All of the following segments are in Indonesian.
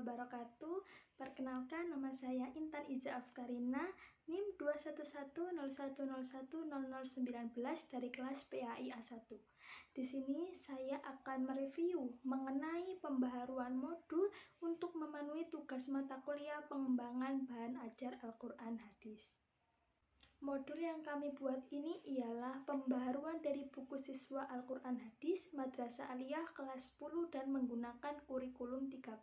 wabarakatuh. Perkenalkan, nama saya Intan Iza Afkarina, NIM 21101010019 dari kelas PAI A1. Di sini saya akan mereview mengenai pembaharuan modul untuk memenuhi tugas mata kuliah pengembangan bahan ajar Al-Quran Hadis. Modul yang kami buat ini ialah pembaharuan dari buku siswa Al-Quran Hadis Madrasah Aliyah kelas 10 dan menggunakan kurikulum 13.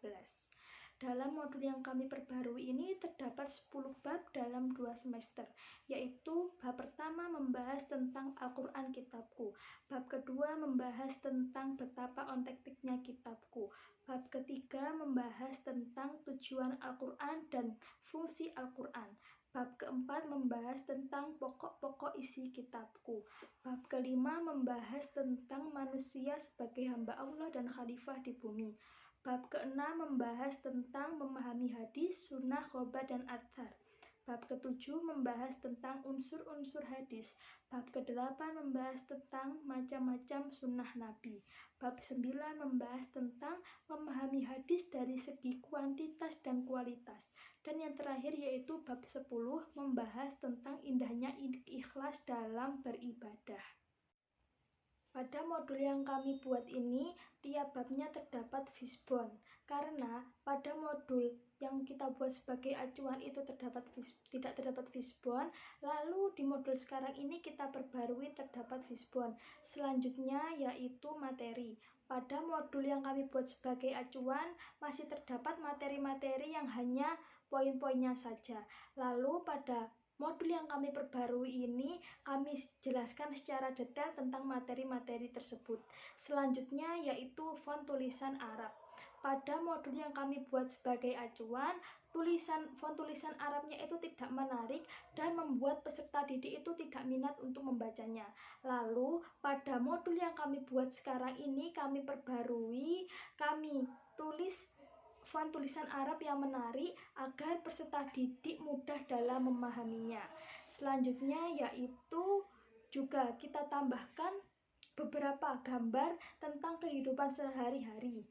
Dalam modul yang kami perbarui ini terdapat 10 bab dalam 2 semester, yaitu bab pertama membahas tentang Al-Quran Kitabku, bab kedua membahas tentang betapa ontektiknya kitabku, bab ketiga membahas tentang tujuan Al-Quran dan fungsi Al-Quran, bab keempat membahas tentang pokok-pokok isi kitabku. Bab kelima membahas tentang manusia sebagai hamba Allah dan khalifah di bumi. Bab keenam membahas tentang memahami hadis, sunnah, khobar, dan athar. Bab ketujuh membahas tentang unsur-unsur hadis. Bab kedelapan membahas tentang macam-macam sunnah Nabi. Bab 9 membahas tentang memahami hadis dari segi kuantitas dan kualitas. Dan yang terakhir yaitu bab 10 membahas tentang indahnya ikhlas dalam beribadah. Pada modul yang kami buat ini, tiap babnya terdapat fishbone. Karena pada modul yang kita buat sebagai acuan itu tidak terdapat fishbone, lalu di modul sekarang ini kita perbarui terdapat fishbone. Selanjutnya yaitu materi. Pada modul yang kami buat sebagai acuan masih terdapat materi-materi yang hanya poin-poinnya saja. Lalu pada modul yang kami perbarui ini, kami jelaskan secara detail tentang materi-materi tersebut. Selanjutnya yaitu font tulisan Arab. Pada modul yang kami buat sebagai acuan, font tulisan Arabnya itu tidak menarik dan membuat peserta didik itu tidak minat untuk membacanya. Lalu pada modul yang kami buat sekarang ini, kami perbarui, kami tulis font tulisan Arab yang menarik agar peserta didik mudah dalam memahaminya. Selanjutnya yaitu juga kita tambahkan beberapa gambar tentang kehidupan sehari-hari.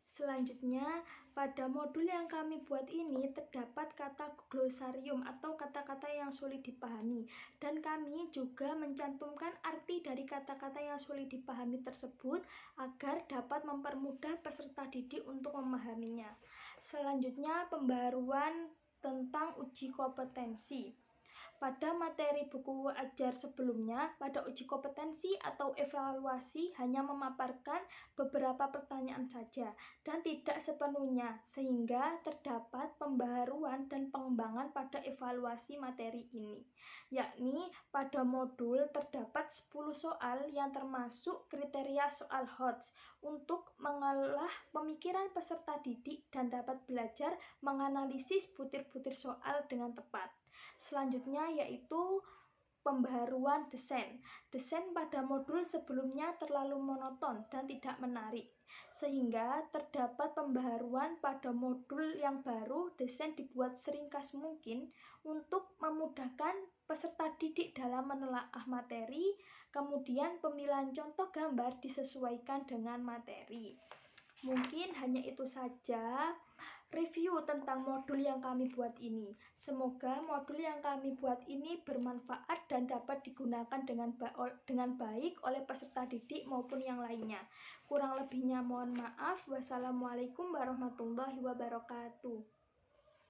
Selanjutnya, pada modul yang kami buat ini terdapat kata glosarium atau kata-kata yang sulit dipahami, dan kami juga mencantumkan arti dari kata-kata yang sulit dipahami tersebut agar dapat mempermudah peserta didik untuk memahaminya. Selanjutnya, pembaharuan tentang uji kompetensi. Pada materi buku ajar sebelumnya, pada uji kompetensi atau evaluasi hanya memaparkan beberapa pertanyaan saja dan tidak sepenuhnya, sehingga terdapat pembaharuan dan pengembangan pada evaluasi materi ini. Yakni pada modul terdapat 10 soal yang termasuk kriteria soal HOTS untuk mengolah pemikiran peserta didik dan dapat belajar menganalisis butir-butir soal dengan tepat. Selanjutnya yaitu pembaharuan desain. Desain pada modul sebelumnya terlalu monoton dan tidak menarik, sehingga terdapat pembaharuan pada modul yang baru. Desain dibuat seringkas mungkin untuk memudahkan peserta didik dalam menelaah materi, kemudian pemilihan contoh gambar disesuaikan dengan materi. Mungkin hanya itu saja review tentang modul yang kami buat ini. Semoga modul yang kami buat ini bermanfaat dan dapat digunakan dengan baik oleh peserta didik maupun yang lainnya. Kurang lebihnya mohon maaf. Wassalamualaikum warahmatullahi wabarakatuh.